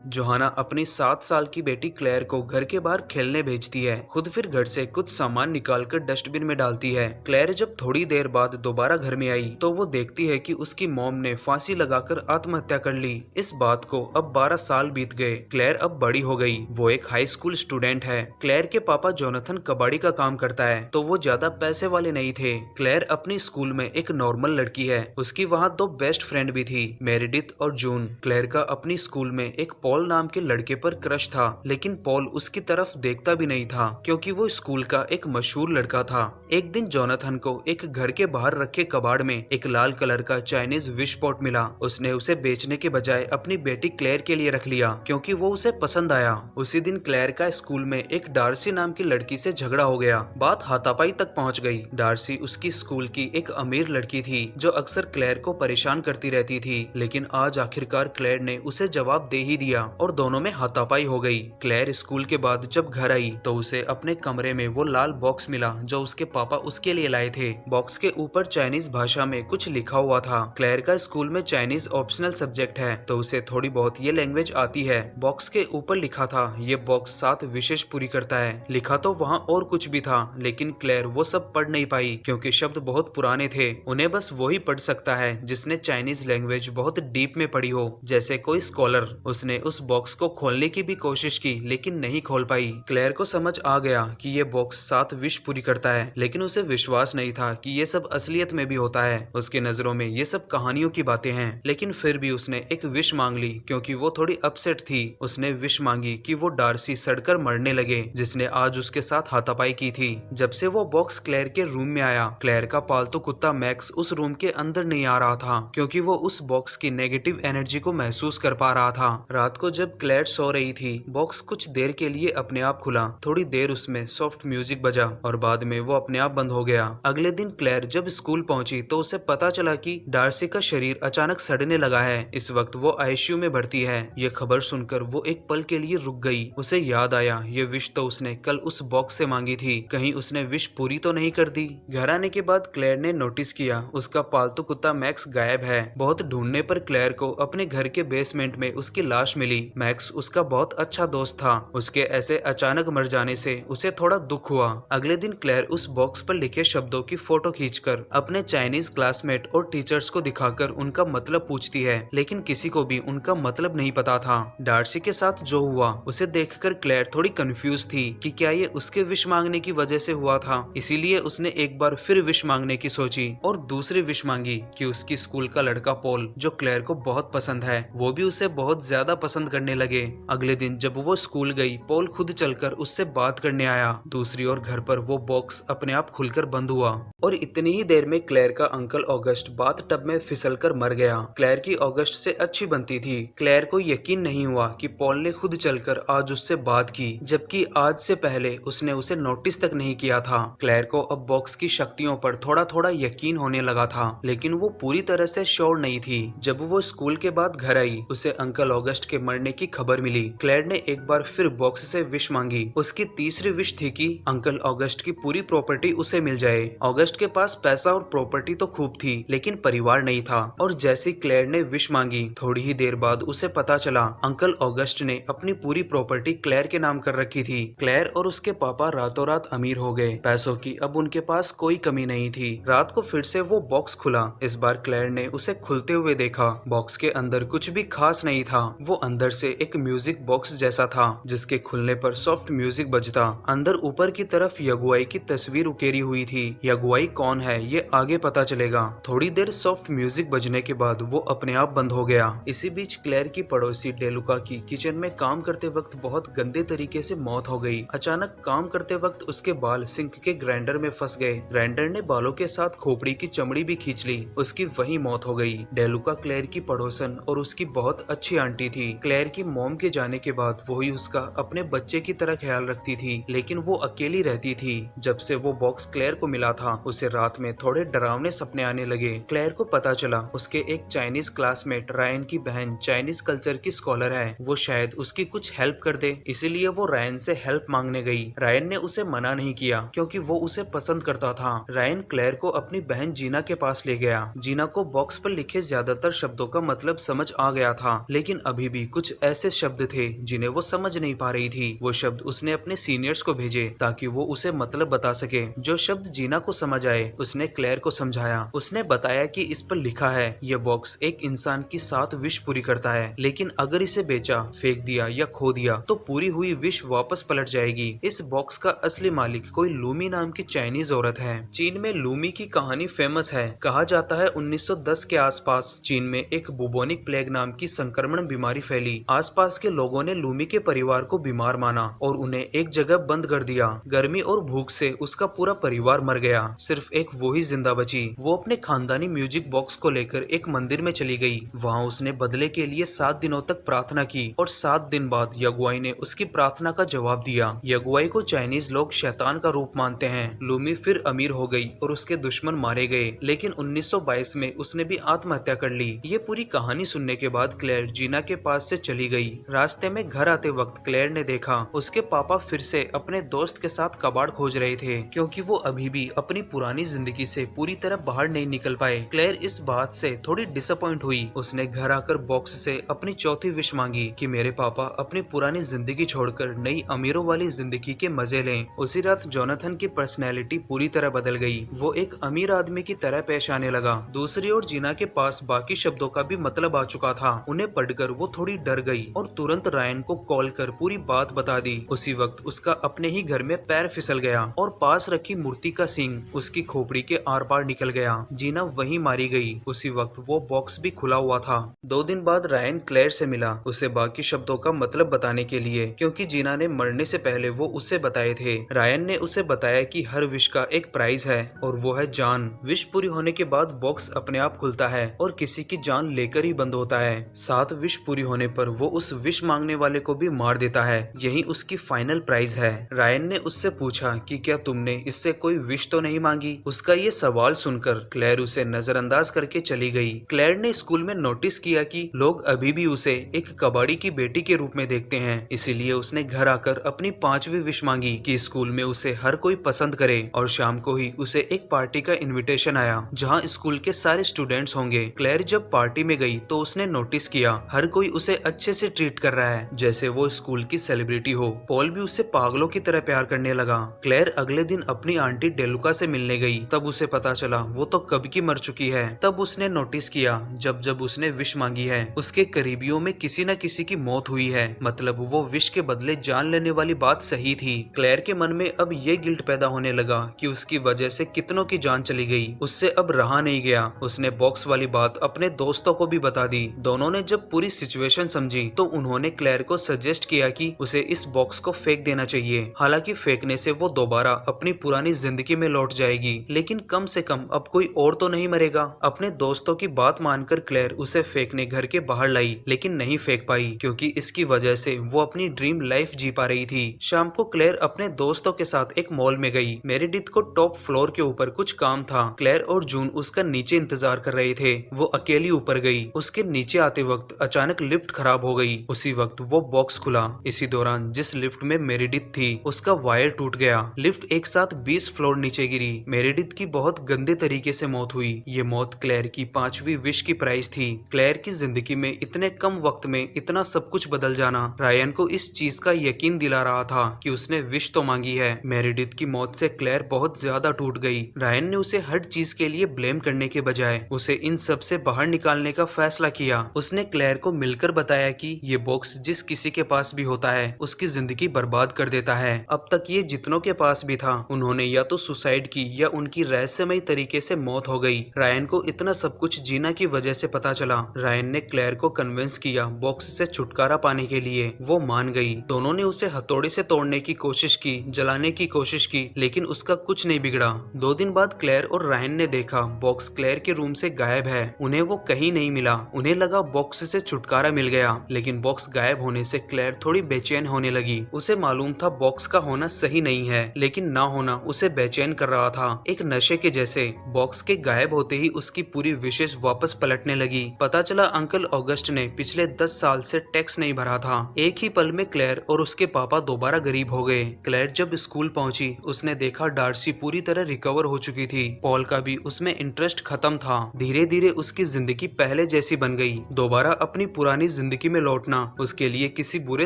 जोहाना अपनी 7 साल की बेटी क्लेयर को घर के बाहर खेलने भेजती है। खुद फिर घर से कुछ सामान निकालकर डस्टबिन में डालती है। क्लेयर जब थोड़ी देर बाद दोबारा घर में आई तो वो देखती है कि उसकी मॉम ने फांसी लगाकर आत्महत्या कर ली। इस बात को अब 12 साल बीत गए। क्लेयर अब बड़ी हो गई, वो एक हाई स्कूल स्टूडेंट है। क्लेयर के पापा जोनाथन कबाड़ी का काम करता है, तो वो ज्यादा पैसे वाले नहीं थे। क्लेयर अपनी स्कूल में एक नॉर्मल लड़की है। उसकी वहाँ 2 बेस्ट फ्रेंड भी थी, मेरिडिथ और जून। क्लेयर का अपनी स्कूल में एक पॉल नाम के लड़के पर क्रश था, लेकिन पॉल उसकी तरफ देखता भी नहीं था क्योंकि वो स्कूल का एक मशहूर लड़का था। एक दिन जोनाथन को एक घर के बाहर रखे कबाड़ में एक लाल कलर का चाइनीज विश पॉट मिला। उसने उसे बेचने के बजाय अपनी बेटी क्लेयर के लिए रख लिया क्योंकि वो उसे पसंद आया। उसी दिन क्लेयर का स्कूल में एक डार्सी नाम की लड़की से झगड़ा हो गया। बात हाथापाई तक पहुंच गई। डार्सी उसकी स्कूल की एक अमीर लड़की थी जो अक्सर क्लेयर को परेशान करती रहती थी, लेकिन आज आखिरकार क्लेयर ने उसे जवाब दे ही दिया और दोनों में हाथापाई हो गई। क्लेयर स्कूल के बाद जब घर आई तो उसे अपने कमरे में वो लाल बॉक्स मिला जो उसके पापा उसके लिए लाए थे। बॉक्स के ऊपर चाइनीज भाषा में कुछ लिखा हुआ था। क्लेयर का स्कूल में चाइनीज ऑप्शनल सब्जेक्ट है, तो उसे थोड़ी बहुत ये लैंग्वेज आती है। बॉक्स के ऊपर लिखा था, ये बॉक्स 7 विशेष पूरी करता है। लिखा तो वहाँ और कुछ भी था, लेकिन क्लेयर वो सब पढ़ नहीं पाई क्योंकि शब्द बहुत पुराने थे। उन्हें बस वही पढ़ सकता है जिसने चाइनीज लैंग्वेज बहुत डीप में पढ़ी हो, जैसे कोई स्कॉलर। उसने उस बॉक्स को खोलने की भी कोशिश की लेकिन नहीं खोल पाई। क्लेयर को समझ आ गया कि ये बॉक्स 7 विश पूरी करता है, लेकिन उसे विश्वास नहीं था कि ये सब असलियत में भी होता है। उसके नजरों में ये सब कहानियों की बातें हैं, लेकिन फिर भी उसने एक विश मांग ली क्योंकि वो थोड़ी अपसेट थी। उसने विश मांगी कि वो डार्सी सड़कर मरने लगे, जिसने आज उसके साथ हाथापाई की थी। जब से वो बॉक्स क्लेयर के रूम में आया, क्लेयर का पालतू कुत्ता मैक्स उस रूम के अंदर नहीं आ रहा था क्योंकि वो उस बॉक्स की नेगेटिव एनर्जी को महसूस कर पा रहा था। रात को जब क्लेयर सो रही थी, बॉक्स कुछ देर के लिए अपने आप खुला। थोड़ी देर उसमें सॉफ्ट म्यूजिक बजा और बाद में वो अपने आप बंद हो गया। अगले दिन क्लेयर जब स्कूल पहुंची तो उसे पता चला कि डार्सी का शरीर अचानक सड़ने लगा है। इस वक्त वो आईसीयू में भर्ती है। ये खबर सुनकर वो एक पल के लिए रुक गई। उसे याद आया, ये विश तो उसने कल उस बॉक्स से मांगी थी, कहीं उसने विश पूरी तो नहीं कर दी। घर आने के बाद क्लेयर ने नोटिस किया उसका पालतू कुत्ता मैक्स गायब है। बहुत ढूंढने पर क्लेयर को अपने घर के बेसमेंट में उसकी लाश मिली। मैक्स उसका बहुत अच्छा दोस्त था। उसके ऐसे अचानक मर जाने से उसे थोड़ा दुख हुआ। अगले दिन क्लेयर उस बॉक्स पर लिखे शब्दों की फोटो खींचकर अपने चाइनीज क्लासमेट और टीचर्स को दिखाकर उनका मतलब पूछती है, लेकिन किसी को भी उनका मतलब नहीं पता था। डार्सी के साथ जो हुआ उसे देखकर क्लेयर थोड़ी कंफ्यूज थी कि क्या ये उसके विश मांगने की वजह से हुआ था। इसीलिए उसने एक बार फिर विश मांगने की सोची और दूसरी विश मांगी कि उसकी स्कूल का लड़का पॉल, जो क्लेयर को बहुत पसंद है, वो भी उसे बहुत ज्यादा पसंद करने लगे। अगले दिन जब वो स्कूल गई, पॉल खुद चलकर उससे बात करने आया। दूसरी ओर घर पर वो बॉक्स अपने आप खुलकर बंद हुआ और इतनी ही देर में क्लेयर का अंकल ऑगस्ट बाथ टब में फिसलकर मर गया। क्लेयर की ऑगस्ट से अच्छी बनती थी। क्लेयर को यकीन नहीं हुआ कि पॉल ने खुद चलकर आज उससे बात की, जबकि आज से पहले उसने उसे नोटिस तक नहीं किया था। क्लेयर को अब बॉक्स की शक्तियों पर थोड़ा थोड़ा यकीन होने लगा था, लेकिन वो पूरी तरह से श्योर नहीं थी। जब वो स्कूल के बाद घर आई, उसे अंकल ऑगस्ट के मरने की खबर मिली। क्लेयर ने एक बार फिर बॉक्स से विश मांगी। उसकी तीसरी विश थी कि अंकल ऑगस्ट की पूरी प्रॉपर्टी उसे मिल जाए। ऑगस्ट के पास पैसा और प्रॉपर्टी तो खूब थी, लेकिन परिवार नहीं था। और जैसी क्लेयर ने विश मांगी, थोड़ी ही देर बाद उसे पता चला अंकल ऑगस्ट ने अपनी पूरी प्रॉपर्टी क्लेयर के नाम कर रखी थी। क्लेयर और उसके पापा रातों रात अमीर हो गए। पैसों की अब उनके पास कोई कमी नहीं थी। रात को फिर से वो बॉक्स खुला। इस बार क्लेयर ने उसे खुलते हुए देखा। बॉक्स के अंदर कुछ भी खास नहीं था। वो अंदर से एक म्यूजिक बॉक्स जैसा था, जिसके खुलने पर सॉफ्ट म्यूजिक बजता। अंदर ऊपर की तरफ यगुआई की तस्वीर उकेरी हुई थी। यगुआई कौन है ये आगे पता चलेगा। थोड़ी देर सॉफ्ट म्यूजिक बजने के बाद वो अपने आप बंद हो गया। इसी बीच क्लेयर की पड़ोसी डेलुका की किचन में काम करते वक्त बहुत गंदे तरीके से मौत हो गई। अचानक काम करते वक्त उसके बाल सिंक के ग्राइंडर में फंस गए। ग्राइंडर ने बालों के साथ खोपड़ी की चमड़ी भी खींच ली। उसकी वही मौत हो गई। डेलुका क्लेयर की पड़ोसन और उसकी बहुत अच्छी आंटी थी। क्लेयर की मॉम के जाने के बाद वही उसका अपने बच्चे की तरह ख्याल रखती थी, लेकिन वो अकेली रहती थी। जब से वो बॉक्स क्लेयर को मिला था, उसे रात में थोड़े डरावने सपने आने लगे। क्लेयर को पता चला उसके एक चाइनीज क्लासमेट रायन की बहन चाइनीज कल्चर की स्कॉलर है। वो शायद उसकी कुछ हेल्प कर दे, इसीलिए वो रायन से हेल्प मांगने गई। रायन ने उसे मना नहीं किया क्योंकि वो उसे पसंद करता था। रायन क्लेयर को अपनी बहन जीना के पास ले गया। जीना को बॉक्स पर लिखे ज्यादातर शब्दों का मतलब समझ आ गया था, लेकिन अभी भी कुछ ऐसे शब्द थे जिन्हें वो समझ नहीं पा रही थी। वो शब्द उसने अपने सीनियर्स को भेजे ताकि वो उसे मतलब बता सके। जो शब्द जीना को समझ आए उसने क्लेयर को समझाया। उसने बताया कि इस पर लिखा है यह बॉक्स एक इंसान की 7 विश पूरी करता है, लेकिन अगर इसे बेचा, फेंक दिया या खो दिया तो पूरी हुई विश वापस पलट जाएगी। इस बॉक्स का असली मालिक कोई लूमी नाम की चाइनीज औरत है। चीन में लूमी की कहानी फेमस है। कहा जाता है 1910 के आसपास चीन में एक बुबोनिक प्लेग नाम की संक्रमण बीमारी फैली। आसपास के लोगों ने लूमी के परिवार को बीमार माना और उन्हें एक जगह बंद कर दिया। गर्मी और भूख से उसका पूरा परिवार मर गया, सिर्फ एक वो ही जिंदा बची। वो अपने खानदानी म्यूजिक बॉक्स को लेकर एक मंदिर में चली गई। वहाँ उसने बदले के लिए 7 दिनों तक प्रार्थना की और 7 दिन बाद यगुआई ने उसकी प्रार्थना का जवाब दिया। यगुआई को चाइनीज लोग शैतान का रूप मानते हैं। लूमी फिर अमीर हो गई और उसके दुश्मन मारे गए, लेकिन 1922 में उसने भी आत्महत्या कर ली। ये पूरी कहानी सुनने के बाद क्लेयर जीना के पास से चली गई। रास्ते में घर आते वक्त क्लेयर ने देखा उसके पापा फिर से अपने दोस्त के साथ कबाड़ खोज रहे थे, क्योंकि वो अभी भी अपनी पुरानी जिंदगी से पूरी तरह बाहर नहीं निकल पाए। क्लेयर इस बात से थोड़ी डिसअपॉइंट हुई। उसने घर आकर बॉक्स से अपनी चौथी विश मांगी कि मेरे पापा अपनी पुरानी जिंदगी छोड़कर नई अमीरों वाली जिंदगी के मजे लें। उसी रात जोनाथन की पर्सनैलिटी पूरी तरह बदल गई। वो एक अमीर आदमी की तरह पेश आने लगा। दूसरी ओर जीना के पास बाकी शब्दों का भी मतलब आ चुका था। उन्हें पढ़कर वो थोड़ी डर गई और तुरंत रायन को कॉल कर पूरी बात बता दी। उसी वक्त उसका अपने ही घर में पैर फिसल गया और पास रखी मूर्ति का सींग उसकी खोपड़ी के आर पार निकल गया। जीना वहीं मारी गई। उसी वक्त वो बॉक्स भी खुला हुआ था। 2 दिन बाद रायन क्लेयर से मिला, उसे बाकी शब्दों का मतलब बताने के लिए, क्योंकि जीना ने मरने से पहले वो उसे बताए थे। रायन ने उसे बताया कि हर विश का एक प्राइस है और वो है जान। विश पूरी होने के बाद बॉक्स अपने आप खुलता है और किसी की जान लेकर ही बंद होता है। 7 विश पूरी होने पर वो उस विश मांगने वाले को भी मार देता है। यही उसकी फाइनल प्राइज है। रायन ने उससे पूछा कि क्या तुमने इससे कोई विश तो नहीं मांगी। उसका ये सवाल सुनकर क्लेयर उसे नजरअंदाज करके चली गई। क्लेयर ने स्कूल में नोटिस किया कि लोग अभी भी उसे एक कबाड़ी की बेटी के रूप में देखते हैं, इसीलिए उसने घर आकर अपनी 5वीं विश मांगी कि स्कूल में उसे हर कोई पसंद करे। और शाम को ही उसे एक पार्टी का इनविटेशन आया जहाँ स्कूल के सारे स्टूडेंट्स होंगे। क्लेयर जब पार्टी में गई तो उसने नोटिस किया हर कोई उसे अच्छे से ट्रीट कर रहा है, जैसे वो स्कूल की सेलिब्रिटी हो। पॉल भी उसे पागलों की तरह प्यार करने लगा। क्लेयर अगले दिन अपनी आंटी डेलुका से मिलने गई। तब उसे पता चला वो तो कब की मर चुकी है। तब उसने नोटिस किया जब जब उसने विश मांगी है उसके करीबियों में किसी न किसी की मौत हुई है, मतलब वो विश के बदले जान लेने वाली बात सही थी। क्लेयर के मन में अब ये गिल्ट पैदा होने लगा कि उसकी वजह से कितनों की जान चली गई। उससे अब रहा नहीं गया। उसने बॉक्स वाली बात अपने दोस्तों को भी बता दी। दोनों ने जब पूरी सिचुएशन समझी तो उन्होंने क्लेयर को सजेस्ट किया कि उसे इस बॉक्स को फेंक देना चाहिए। हालांकि फेंकने से वो दोबारा अपनी पुरानी जिंदगी में लौट जाएगी, लेकिन कम से कम अब कोई और तो नहीं मरेगा। अपने दोस्तों की बात मानकर क्लेयर उसे फेंकने घर के बाहर लाई, लेकिन नहीं फेंक पाई क्योंकि इसकी वजह से वो अपनी ड्रीम लाइफ जी पा रही थी। शाम को क्लेयर अपने दोस्तों के साथ एक मॉल में गई। मेरिडिथ को टॉप फ्लोर के ऊपर कुछ काम था। क्लेयर और जून उसका नीचे इंतजार कर रहे थे। वो अकेली ऊपर गई। उसके नीचे आते वक्त अचानक लिफ्ट खराब हो गई। उसी वक्त वो बॉक्स खुला। इसी दौरान जिस लिफ्ट में मेरिडिथ थी उसका वायर टूट गया। लिफ्ट एक साथ 20 फ्लोर नीचे गिरी। मेरिडिथ की बहुत गंदे तरीके से मौत हुई। ये मौत क्लेयर की 5वीं विश की प्राइस थी। क्लेयर की जिंदगी में इतने कम वक्त में इतना सब कुछ बदल जाना रायन को इस चीज का यकीन दिला रहा था कि उसने विश तो मांगी है। मेरिडिथ की मौत से क्लेयर बहुत ज्यादा टूट गई। रायन ने उसे हर चीज के लिए ब्लेम करने के बजाय उसे इन सब से बाहर निकालने का फैसला किया। उसने क्लेयर को मिलकर बताया कि ये बॉक्स जिस किसी के पास भी होता है उसकी जिंदगी बर्बाद कर देता है। अब तक ये जितनों के पास भी था उन्होंने या तो सुसाइड की या उनकी रहस्यमय तरीके से मौत हो गई। रायन को इतना सब कुछ जीना की वजह से पता चला। रायन ने क्लेयर को कन्विंस किया बॉक्स से छुटकारा पाने के लिए। वो मान गई। दोनों ने उसे हथौड़े से तोड़ने की कोशिश की, जलाने की कोशिश की, लेकिन उसका कुछ नहीं बिगड़ा। 2 दिन बाद क्लेयर और रायन ने देखा बॉक्स क्लेयर के रूम से गायब है। उन्हें वो कहीं नहीं मिला। उन्हें लगा बॉक्स से छुटकारा मिल गया, लेकिन बॉक्स गायब होने से क्लेयर थोड़ी बेचैन होने लगी। उसे मालूम था बॉक्स का होना सही नहीं है, लेकिन ना होना उसे बेचैन कर रहा था, एक नशे के जैसे। बॉक्स के गायब होते ही उसकी पूरी विशेष वापस पलटने लगी। पता चला अंकल ऑगस्ट ने पिछले 10 साल से टैक्स नहीं भरा था। एक ही पल में क्लेयर और उसके पापा दोबारा गरीब हो गए। क्लेयर जब स्कूल पहुंची उसने देखा डार्सी पूरी तरह रिकवर हो चुकी थी। पॉल का भी उसमें इंटरेस्ट खत्म था। धीरे धीरे उसकी जिंदगी पहले जैसी बन गई। दोबारा अपनी पुरानी जिंदगी में लौटना उसके लिए किसी बुरे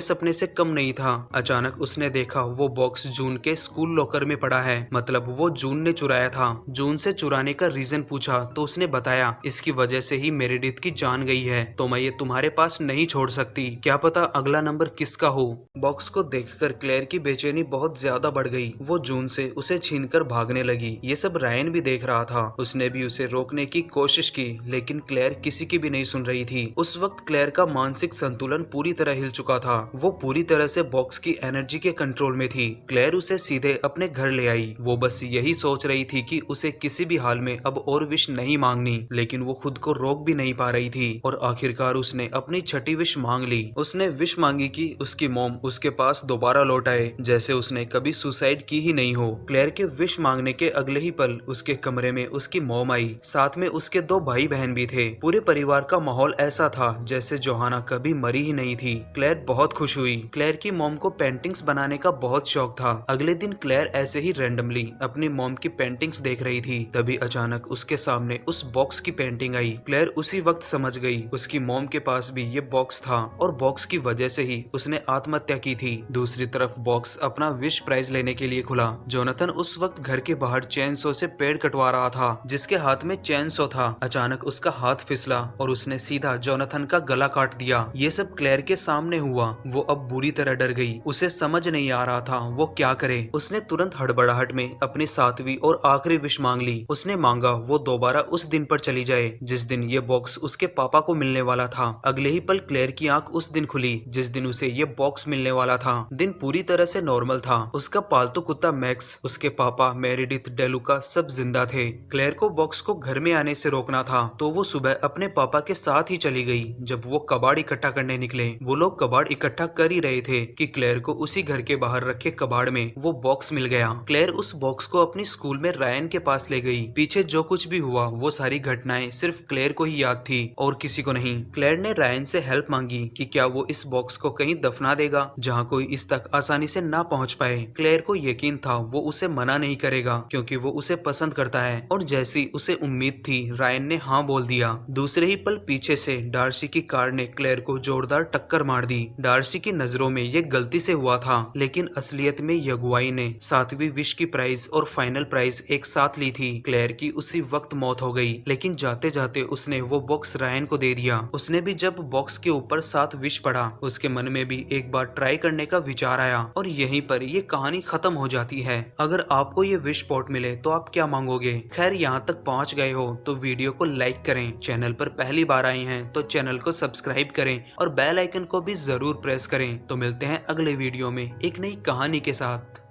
सपने से कम नहीं था। अचानक उसने देखा वो बॉक्स जून के स्कूल लॉकर में पड़ा है, मतलब वो जून ने चुराया था। जून से चुराने का रीजन पूछा तो उसने बताया, इसकी वजह से ही मेरेडिथ की जान गई है, तो मैं ये तुम्हारे पास नहीं छोड़ सकती, क्या पता अगला नंबर किसका हो। बॉक्स को देखकर क्लेयर की बेचैनी बहुत ज्यादा बढ़ गई। वो जून से उसे छीनकर भागने लगी। ये सब रायन भी देख रहा था। उसने भी उसे रोकने की कोशिश की, लेकिन क्लेयर किसी की भी नहीं सुन रही थी। उस वक्त क्लेयर का मानसिक संतुलन पूरी तरह हिल चुका था। वो पूरी तरह से बॉक्स की एनर्जी के कंट्रोल में थी। क्लेयर उसे सीधे अपने घर ले आई। वो बस यही सोच रही थी कि उसे किसी भी हाल में अब और विश नहीं मांगनी, लेकिन वो खुद को रोक भी नहीं पा रही थी। और आखिरकार उसने अपनी छठी विश मांग ली। उसने विश मांगी कि उसकी मॉम उसके पास दोबारा लौट आए, जैसे उसने कभी सुसाइड की ही नहीं हो। क्लेयर के विश मांगने के अगले ही पल उसके कमरे में उसकी मॉम आई। साथ में उसके 2 भाई बहन भी थे। पूरे परिवार का माहौल ऐसा था जैसे जोहाना कभी मरी ही नहीं थी। क्लेयर बहुत खुश हुई। क्लेयर की मॉम को पेंटिंग्स बनाने का बहुत शौक था। अगले दिन क्लेयर ऐसे ही रैंडमली अपनी मॉम की पेंटिंग्स देख रही थी। तभी अचानक उसके सामने उस बॉक्स की पेंटिंग आई। क्लेयर उसी वक्त समझ गई उसकी मॉम के पास भी ये बॉक्स था और बॉक्स की वजह से ही उसने आत्महत्या की थी। दूसरी तरफ बॉक्स अपना विश प्राइज लेने के लिए खुला। जोनाथन उस वक्त घर के बाहर चैन सो से पेड़ कटवा रहा था। जिसके हाथ में चैन सो था, अचानक उसका हाथ फिसला और उसने सीधा जोनाथन का गला काट दिया। ये सब क्लेयर के सामने हुआ। वो अब बुरी तरह डर गई। उसे समझ नहीं आ रहा था वो क्या करे। उसने तुरंत हड़बड़ाहट में अपनी 7वीं और आखिरी विश मांग ली। उसने मांगा वो दोबारा उस दिन पर चली जाए जिस दिन ये बॉक्स उसके पापा को मिलने वाला था। अगले ही पल क्लेयर की आंख उस दिन खुली जिस दिन उसे ये बॉक्स मिलने वाला था। दिन पूरी तरह से नॉर्मल था। उसका पालतू कुत्ता मैक्स, उसके पापा मेरेडिथ, डेलुका सब जिंदा थे। क्लेयर को बॉक्स को घर में आने से रोकना था, तो वो सुबह अपने पापा के साथ ही चली गई। जब वो कबाड़ इकट्ठा करने निकले, वो लोग कबाड़ इकट्ठा कर ही रहे थे कि क्लेयर को उसी घर के बाहर रखे कबाड़ में वो बॉक्स मिल गया। क्लेयर उस बॉक्स को अपनी स्कूल में रायन के पास ले गई। पीछे जो कुछ भी हुआ वो सारी घटनाएं सिर्फ क्लेयर को ही याद थी और किसी को नहीं। क्लेयर ने रायन से हेल्प मांगी कि क्या वो इस बॉक्स को कहीं दफना देगा जहाँ कोई इस तक आसानी से ना पहुँच पाए। क्लेयर को यकीन था वो उसे मना नहीं करेगा क्योंकि वो उसे पसंद करता है। और जैसी उसे उम्मीद थी रायन ने हाँ बोल दिया। दूसरे ही पल पीछे से डार्सी की कार ने क्लेयर को जोरदार टक्कर मार दी। डार्सी की नजरों में ये गलती से हुआ था, लेकिन असलियत में यगुआई ने 7वीं विश की प्राइज और फाइनल प्राइज एक साथ ली थी। क्लेयर की उसी वक्त मौत हो गई, लेकिन जाते जाते उसने वो बॉक्स रायन को दे दिया। उसने भी जब बॉक्स के ऊपर 7 विश पढ़ा, उसके मन में भी एक बार ट्राई करने का विचार आया और यहीं पर ये कहानी खत्म हो जाती है। अगर आपको ये विश पॉट मिले तो आप क्या मांगोगे? खैर यहाँ तक पहुँच गए हो तो वीडियो को लाइक करें, चैनल पर पहली बार आए हैं तो चैनल को सब्सक्राइब करें और बेल आइकन को भी जरूर प्रेस करें। तो मिलते हैं अगले वीडियो में एक नई कहानी के साथ।